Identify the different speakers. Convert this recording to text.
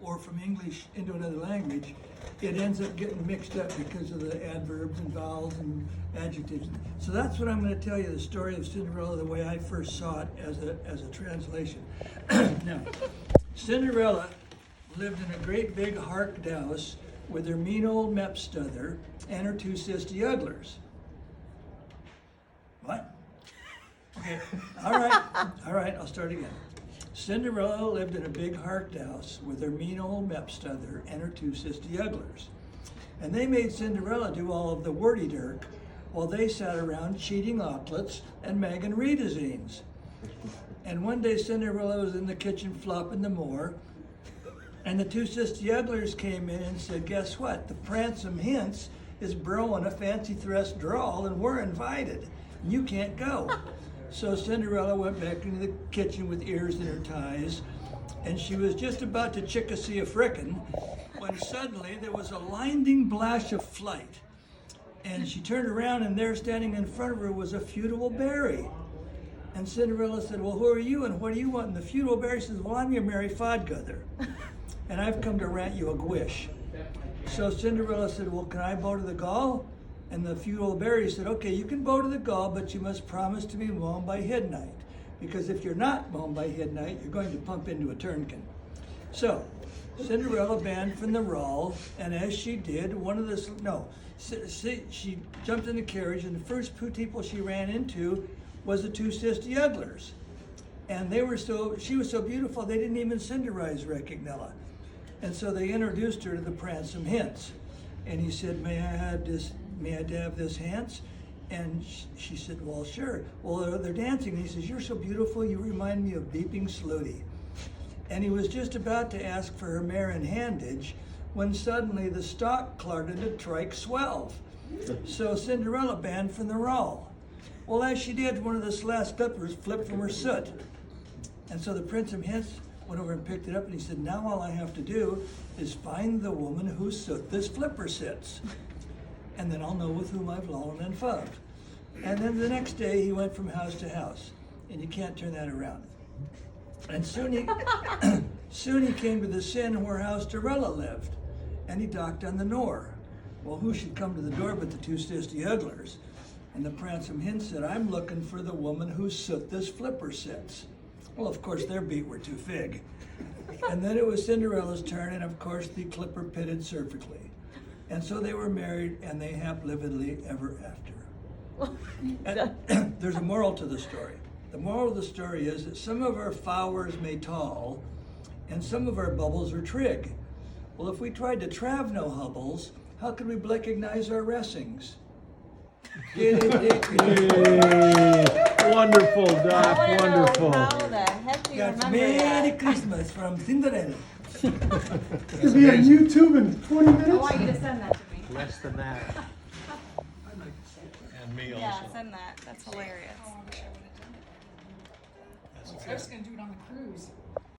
Speaker 1: or from English into another language, it ends up getting mixed up because of the adverbs and vowels and adjectives. So that's what I'm going to tell you, the story of Cinderella, the way I first saw it as a translation. Now, Cinderella lived in a great big harked house with her mean old mepstother and her two sisty uglers. What? Okay, all right, I'll start again. Cinderella lived in a big harked house with her mean old mepstother and her two sisty uglers. And they made Cinderella do all of the wordy-dirk while they sat around cheating auklets and magging Rita-zines. And one day Cinderella was in the kitchen flopping the more, and the two sisty uglers came in and said, guess what? The Pransome Hints is broing a fancy thrust drawl and we're invited. You can't go. So Cinderella went back into the kitchen with ears in her ties, and she was just about to chickasee a frickin' when suddenly there was a blinding flash of flight. And she turned around, and there standing in front of her was a feudal berry. And Cinderella said, well, who are you and what do you want? And the feudal berry says, well, I'm your merry fodgother, and I've come to rant you a gwish. So Cinderella said, well, can I bow to the gall? And the feudal berry said, okay, you can bow to the gall, but you must promise to be mown by midnight. Because if you're not mown by midnight, you're going to pump into a turnkin. So Cinderella banned from the roll, and as she did, she jumped in the carriage, and the first two people she ran into was the two sisty uglers. And she was so beautiful, they didn't even Cinderize Recogniella. And so they introduced her to the Pransome Hints. And he said, may I have this Hance? And she said, well, sure. Well, they're dancing. And he says, you're so beautiful, you remind me of Beeping Slooty. And he was just about to ask for her mare in handage when suddenly the stock clarted a trike 12. So Cinderella banned from the roll. Well, as she did, one of the last clippers flipped from her soot. And so the Pransome Hints went over and picked it up, and he said, now all I have to do is find the woman whose soot this flipper sits. And then I'll know with whom I've lolled and fubbed. And then the next day he went from house to house, and you can't turn that around. And soon he came to the Sin where House Cinderella lived, and he knocked on the door. Well, who should come to the door but the two sisty uglers? And the Pransome Hint said, I'm looking for the woman whose soot this flipper sits. Well, of course, their beat were too fig. And then it was Cinderella's turn, and of course the clipper pitted perfectly. And so they were married, and they happily ever after. And there's a moral to the story. The moral of the story is that some of our flowers may tall, and some of our bubbles are trig. Well, if we tried to trav no hubbles, how could we recognize our ressings?
Speaker 2: Wonderful, Doc, wonderful.
Speaker 3: How the heck do you
Speaker 1: That's
Speaker 3: remember
Speaker 1: Merry
Speaker 3: that?
Speaker 1: Christmas from Cinderella.
Speaker 4: It'll be on YouTube in 20 minutes.
Speaker 3: I want you to send that to me.
Speaker 2: Less than that. And me
Speaker 3: Yeah,
Speaker 2: also.
Speaker 3: send that. That's hilarious.
Speaker 5: I was gonna do it on the cruise.